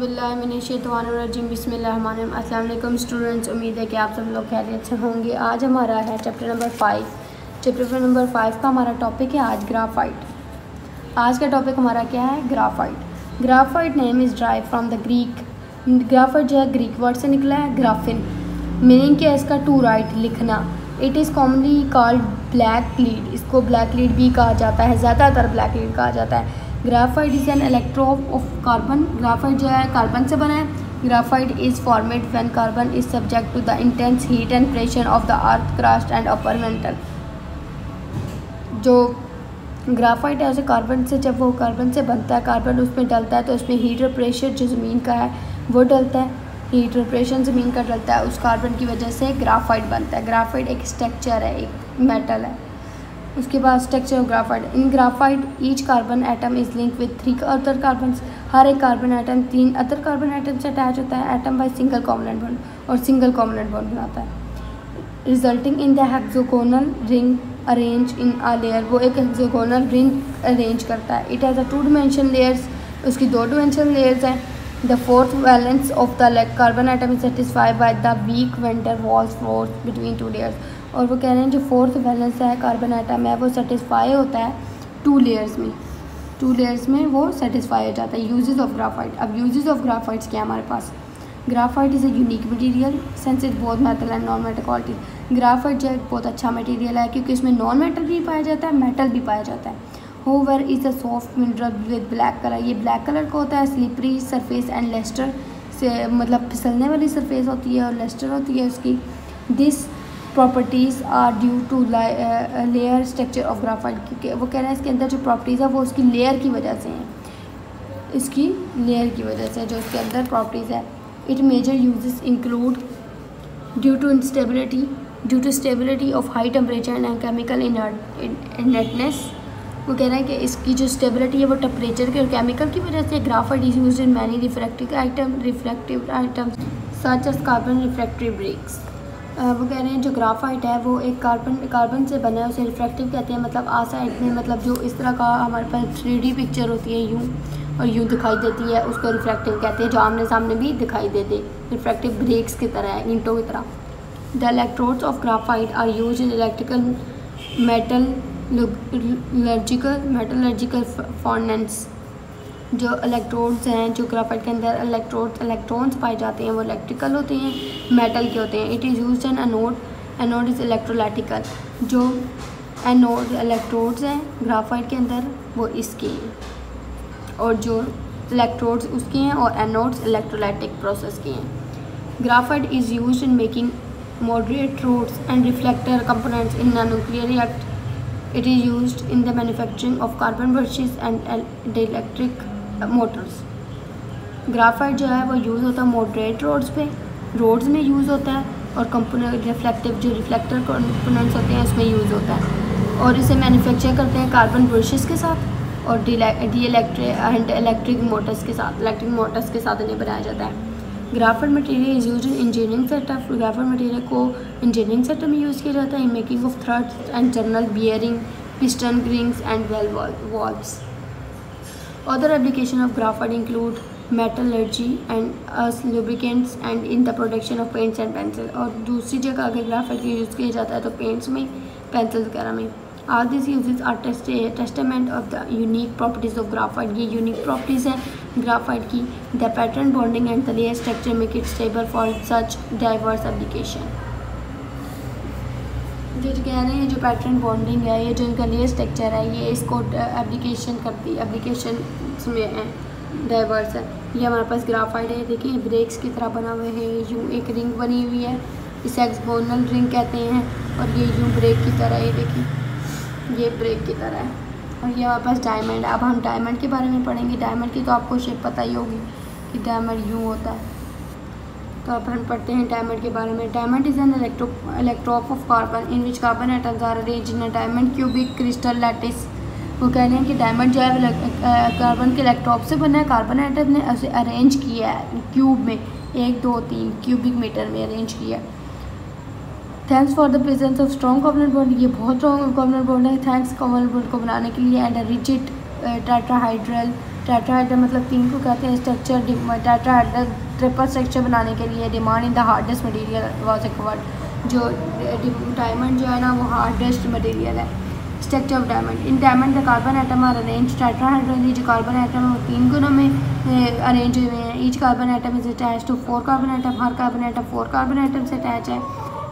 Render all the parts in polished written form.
बिस्मिल्लाहिर्रहमानिर्रहीम। अस्सलाम वालेकुम स्टूडेंट्स, उम्मीद है कि आप सब लोग खैरियत से होंगे। आज हमारा है चैप्टर नंबर 5। चैप्टर नंबर 5 का हमारा टॉपिक है आज ग्राफाइट। आज का टॉपिक हमारा क्या है? Graphite. Graphite name is drive from the Greek. Graphite जो है ग्रीक वर्ड से निकला है, ग्राफिन। मीनिंग क्या है इसका? टू राइट, लिखना। It is commonly called black lead. इसको ब्लैक लीड भी कहा जाता है, ज़्यादातर ब्लैक लीड कहा जाता है। Graphite is an electrode of carbon. Graphite जो है कार्बन से बना है। Graphite is formed when carbon is subject to the intense heat and pressure of the earth crust and upper mantle. जो ग्राफाइट है उसे कार्बन से, जब वो कार्बन से बनता है, कार्बन उसमें डलता है तो उसमें हीट और प्रेशर जो ज़मीन का है वो डलता है। हीट और प्रेशर ज़मीन का डलता है, उस कार्बन की वजह से ग्राफाइट बनता है। ग्राफाइट एक स्ट्रक्चर है, एक मेटल है। उसके बाद structure of graphite. In graphite each carbon atom is link with 3 other carbon. हर एक carbon atom 3 other carbon atom से अटैच होता है। Atom by single covalent bond, और सिंगल कॉवलेंट बॉन्ड बनाता है, resulting in the hexagonal ring arrange in a layer. वो एक हेक्सागोनल रिंग अरेंज करता है। It has a 2 dimension layers. उसकी 2 डिमेंशन लेयर्स हैं। The fourth valence of the carbon atom is satisfied by the weak van der Waals force between 2 layers. और वो कह रहे हैं जो फोर्थ वैलेंस है कार्बन एटम है वो सेटिस्फाई होता है 2 लेयर्स में। 2 लेयर्स में वो सेटिस्फाई हो जाता है। Uses of graphite. अब यूजेस ऑफ ग्राफाइट्स क्या है हमारे पास? Graphite is a unique material since it both metal and non metal quality. Graphite जो है बहुत अच्छा मटेरियल है क्योंकि इसमें नॉन मेटल भी पाया जाता है, मेटल भी पाया जाता है। Hover is a soft mineral with black colour. ये ब्लैक कलर का होता है। स्लिपरी सरफेस एंड लेस्टर से, मतलब फिसलने वाली सरफेस होती है और लेस्टर होती है उसकी। This properties are due to layer structure of graphite. क्योंकि वो कह रहे हैं इसके अंदर जो प्रॉपर्टीज़ है वो उसकी लेयर की वजह से हैं, इसकी लेयर की वजह से जो इसके अंदर प्रॉपर्टीज़ है। It major uses include due to stability of high temperature and chemical inertness. वो कह रहे हैं कि इसकी जो स्टेबिलिटी है वो टेम्परेचर के और केमिकल की वजह से। Graphite is used in many refractive items such as carbon refractive bricks. वो कह रहे हैं जो ग्राफाइट है वो एक कार्बन से बना है, उसे रिफ्रैक्टिव कहते हैं। मतलब आसाइड में, मतलब जो इस तरह का हमारे पास 3D पिक्चर होती है यूँ और यूँ दिखाई देती है, उसको रिफ्रैक्टिव कहते हैं। जो आमने सामने भी दिखाई देते, रिफ्रैक्टिव ब्रेक्स की तरह है, ईंटों की तरह। The electrodes of graphite are use in electrical metallurgical furnace. जो इलेक्ट्रोड्स हैं, जो ग्राफाइट के अंदर इलेक्ट्रॉन्स पाए जाते हैं वो इलेक्ट्रिकल होते हैं, मेटल के होते हैं। It is used an anode is electrolytical. जो एनोड इलेक्ट्रोड्स हैं ग्राफाइट के अंदर वो इसके हैं, और जो इलेक्ट्रोड्स उसके हैं, और एनोड्स इलेक्ट्रोलाइटिक प्रोसेस के हैं। Graphite is used in making moderate rods and reflector components in a nuclear reactor. It is used in the manufacturing of carbon brushes and electric motors. Graphite जो है वो use होता है moderate roads में use होता है, और component reflector components होते हैं उसमें यूज़ होता है। और इसे मैन्युफैक्चर करते हैं कार्बन ब्रशेस के साथ और इलेक्ट्रिक मोटर्स के साथ इन्हें बनाया जाता है। Graphite material is used in engineering setup. Graphite material को इंजीनियरिंग सेटअप में यूज़ किया जाता है। In making of threads and journal bearing piston rings and valves. Other application of graphite include metallurgy and as lubricants and in the production of paints and pencils। और दूसरी जगह अगर graphite का use किया जाता है तो पेंट्स में, पेंसिल्स वगैरह में। All these uses are testament of the unique properties of graphite। ये यूनिक प्रॉपर्टीज़ हैं ग्राफाइट की। The pattern bonding and the layer structure make it stable for such diverse application। जो कह रहे हैं जो पैटर्न बॉन्डिंग है, ये जो इनका लेयर स्ट्रक्चर है, ये इसको एप्लीकेशन में है, डाइवर्स है। ये हमारे पास ग्राफाइट है, देखिए ब्रेक्स की तरह बना हुए हैं। यूँ एक रिंग बनी हुई है, इसे हेक्सागोनल रिंग कहते हैं, और ये यूँ ब्रेक की तरह है, देखिए ये ब्रेक की तरह है। और ये हमारे पास डायमंड। अब हम डायमंड के बारे में पढ़ेंगे। डायमंड की तो आपको शेप पता ही होगी कि डायमंड यूँ होता है। तो अब हम पढ़ते हैं डायमंड के बारे में। Diamond is an electrode of carbon in which carbon atoms are arranged in a diamond cubic crystal lattice. वो कह रहे हैं कि डायमंड जो है कार्बन के इलेक्ट्रोड से बना है। कार्बन एटम ने उसे अरेंज किया है क्यूब में, 1 2 3 क्यूबिक मीटर में अरेंज किया है। Thanks for the presence of strong covalent bond. ये बहुत स्ट्रॉन्ग कोवलेंट बॉन्ड है। थैंक्स कोवलेंट बॉन्ड को बनाने के लिए। एंड रिजिड टेट्राहेड्रल मतलब 3 को कहते हैं स्ट्रक्चर। टेट्राहेड्रल ट्रिपल स्ट्रक्चर बनाने के लिए demand in the hardest material was required. जो डायमंड जो है ना वो हार्डेस्ट मटेरियल है। Structure of diamond, in diamond the carbon atom are arrange tetrahedrally, जो कार्बन एटम है वो 3 गुणों में अरेंज हुए हैं। Each carbon atom is attach to 4 carbon atom, हर कार्बन एटम 4 कार्बन एटम से अटैच है।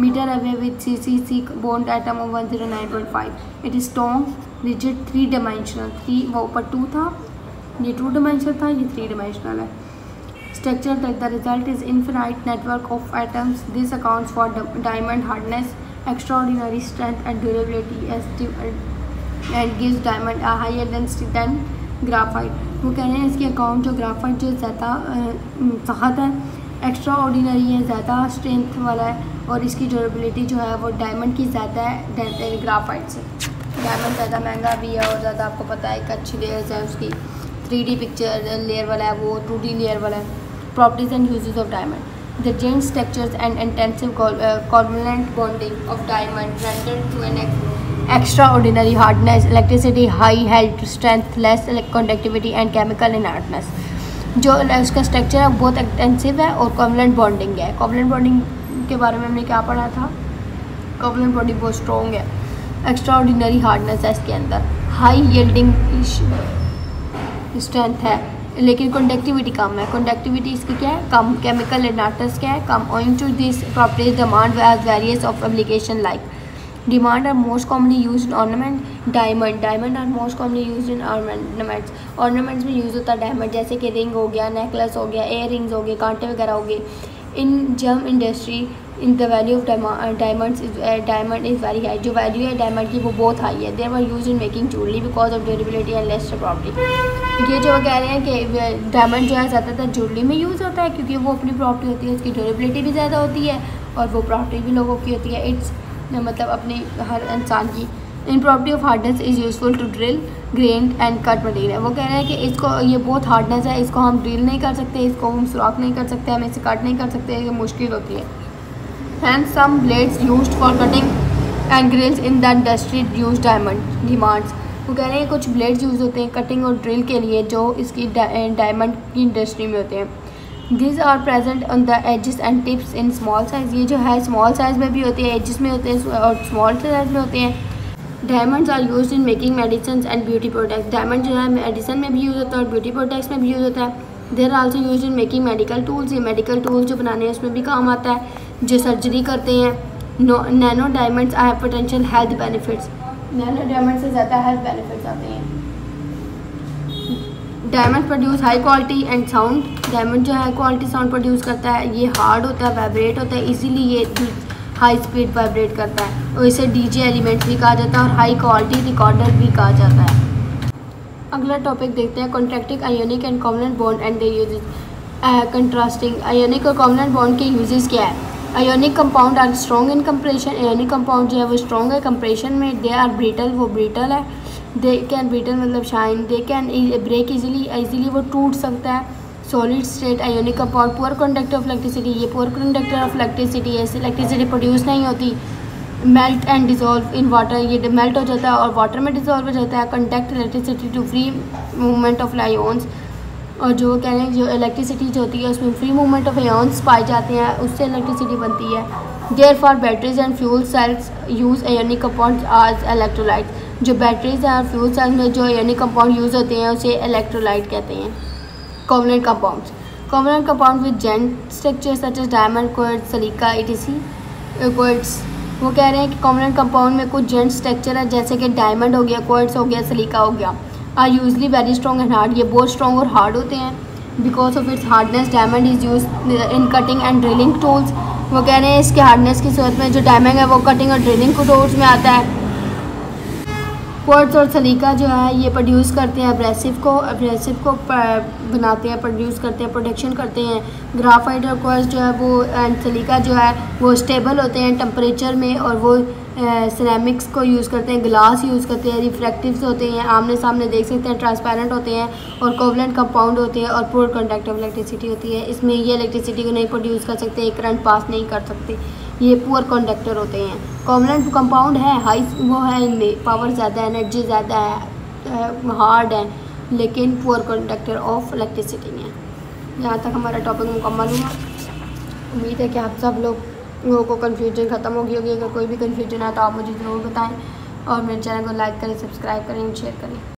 Metre away with CC bond atom of 109.5। It is strong rigid 3 dimensional, 3 वो ऊपर 2 था, ये 2 डायमेंशनल था, ये 3 डायमेंशनल है। Structure that the result is infinite network of atoms. This accounts for diamond hardness, extraordinary strength and durability and gives diamond a higher density than graphite. वो कह रहे हैं इसके अकाउंट जो ग्राफाइट जो ज़्यादा सख्त है, एक्स्ट्रा ऑर्डिनरी है, ज़्यादा स्ट्रेंथ वाला है और इसकी ड्यूरेबिलिटी जो है वो डायमंड की ज़्यादा है ग्राफाइट से। डायमंड ज़्यादा महंगा भी है और ज़्यादा आपको पता है एक अच्छी लेयर्स है उसकी, 3D पिक्चर लेयर वाला है वो, 2D लेयर वाला है। Properties and uses of diamond. The joint structures and intensive covalent bonding of diamond rendered to an extraordinary hardness, electricity, high health strength, less conductivity and chemical inertness. जो उसका structure है बहुत extensive है और covalent bonding है। Covalent bonding के बारे में हमने क्या पढ़ा था? कोवलेंट बॉन्डिंग बहुत स्ट्रॉन्ग है, एक्स्ट्राऑर्डिनरी हार्डनेस है इसके अंदर, हाई यील्डिंग स्ट्रेंथ है, लेकिन कंडक्टिविटी कम है। कंडक्टिविटी इसकी क्या है? कम। केमिकल इनर्टनेस क्या है? कम। Owing to this properties diamond has various of application like diamond are most commonly used in ornament. Diamond are most commonly used in ornaments. Ornaments में यूज़ होता है डायमंड, जैसे कि रिंग हो गया, नेकलेस हो गया, एयर रिंग्स हो गए, कांटे वगैरह हो गए। In gem industry in the value of diamond is very high. जो वैल्यू है डायमंड की वो बहुत हाई है। There are use in making jewellery because of durability and less property. ये जो कह रहे हैं कि डायमंड जो है ज़्यादातर ज्वेलरी में यूज़ होता है क्योंकि वो अपनी प्रॉपर्टी होती है, उसकी ड्यूरेबिलिटी भी ज़्यादा होती है और वो प्रॉपर्टी भी लोगों की होती है, इट्स मतलब अपनी हर इंसान की। In property of hardness is useful to drill, grain and cut material. वो कह रहे हैं कि इसको ये बहुत हार्डनेस है, इसको हम ड्रिल नहीं कर सकते, इसको हम सुराख नहीं कर सकते, हम इसे कट नहीं कर सकते, ये मुश्किल होती है। And some blades used for cutting and grills in the industry use diamond demands. वो कह रहे हैं कुछ ब्लेड्स यूज़ होते हैं कटिंग और ड्रिल के लिए जो इसकी डायमंड की इंडस्ट्री में होते हैं। This are present on the edges and tips in small size. ये जो है स्मॉल साइज़ में भी होते हैं, एजेस में होते हैं और स्मॉल साइज़ में होते हैं। Diamonds are used in making medicine and beauty products. Diamond जो है मेडिसिन में भी यूज़ होता है और ब्यूटी प्रोडक्ट्स में भी यूज़ होता है। There are also use in making medical tools. ये मेडिकल टूल्स जो बनाने हैं उसमें भी काम आता है, जो सर्जरी करते हैं। Nano diamonds have potential health benefits. Nano diamond से ज़्यादा हेल्थ बेनिफिट्स आते हैं। Diamond produce high quality and sound. Diamond जो है क्वालिटी साउंड प्रोड्यूस करता है, ये हार्ड होता है, वाइब्रेट होता है, इजीली ये हाई स्पीड वाइब्रेट करता है और इसे डीजे एलिमेंट्स भी कहा जाता है और हाई क्वालिटी रिकॉर्डर भी कहा जाता है। अगला टॉपिक देखते हैं contracting ionic and covalent bond and their uses. Contrasting ionic और कोवलेंट बॉन्ड के यूजेस क्या है? Ionic compound are strong in compression. Ionic compound जो है वो स्ट्रॉन्ग है कंप्रेशन में। दे आर ब्रिटल, वो ब्रिटल है। दे कैन ब्रिटल मतलब shine. They can break easily वो टूट सकता है। Solid state ionic compound poor conductor of electricity. ये पुअर कंडक्टर ऑफ इलेक्ट्रिसिटी है, इलेक्ट्रिसिटी प्रोड्यूस नहीं होती। Melt and dissolve in water, ये मेल्ट हो जाता है और वाटर में डिज़ोल्व हो जाता है। Conduct electricity to free movement of ions. और जो कह रहे हैं जो इलेक्ट्रिसिटी जो होती है उसमें फ्री मूवमेंट ऑफ आयोन्स पाए जाते हैं, उससे इलेक्ट्रिसिटी बनती है। Therefore batteries and fuel cells use ionic compound as electrolyte. जो बैटरीज हैं और फ्यूल सेल्स में जो आयोनिक कंपाउंड यूज़ होते हैं उसे इलेक्ट्रोलाइट कहते हैं। Covalent compounds, covalent compound with giant structure such as diamond, quartz, silica, ETC quartz. वो कह रहे हैं कि कोवलेंट कंपाउंड में कुछ जेंट स्ट्रक्चर है जैसे कि डायमंड हो गया, क्वार्ट्ज हो गया, सिलिका हो गया। Are usually very strong and hard, ये बहुत स्ट्रॉन्ग और हार्ड होते हैं। Because of its hardness diamond is use in cutting and drilling tools. वो कह रहे हैं इसके हार्डनेस की सूरत में जो डायमंड है वो कटिंग और ड्रिलिंग टूल्स में आता है। क्वार्ट्ज और सिलिका जो है ये प्रोड्यूस करते हैं एब्रेसिव को बनाते हैं, प्रोड्यूस करते हैं, प्रोडक्शन करते हैं। ग्राफाइट और क्वार्ट्ज जो है वो एंड सिलिका जो है वो स्टेबल होते हैं टेम्परेचर में और वो सिरेमिक्स को यूज़ करते हैं, ग्लास यूज़ करते हैं, रिफ्रैक्टिव्स होते हैं, आमने सामने देख सकते हैं, ट्रांसपेरेंट होते हैं और कोवलेंट कंपाउंड होते हैं और पुअर कंडक्टर ऑफ इलेक्ट्रिसिटी होती है। इसमें ये इलेक्ट्रिसिटी को नहीं प्रोड्यूस कर सकते, करंट पास नहीं कर सकते, ये पुअर कंडक्टर होते हैं। कोवलेंट कंपाउंड है हाई, वो है इनमें पावर ज़्यादा है, एनर्जी ज़्यादा है, हार्ड है लेकिन पुअर कंडक्टर ऑफ इलेक्ट्रिसिटी नहीं है। यहाँ तक हमारा टॉपिक मुकम्मल हुआ। उम्मीद है कि आप सब लोगों को कन्फ्यूजन ख़त्म हो गई होगी। अगर कोई भी कन्फ्यूजन है तो आप मुझे ज़रूर बताएं और मेरे चैनल को लाइक करें, सब्सक्राइब करें, शेयर करें।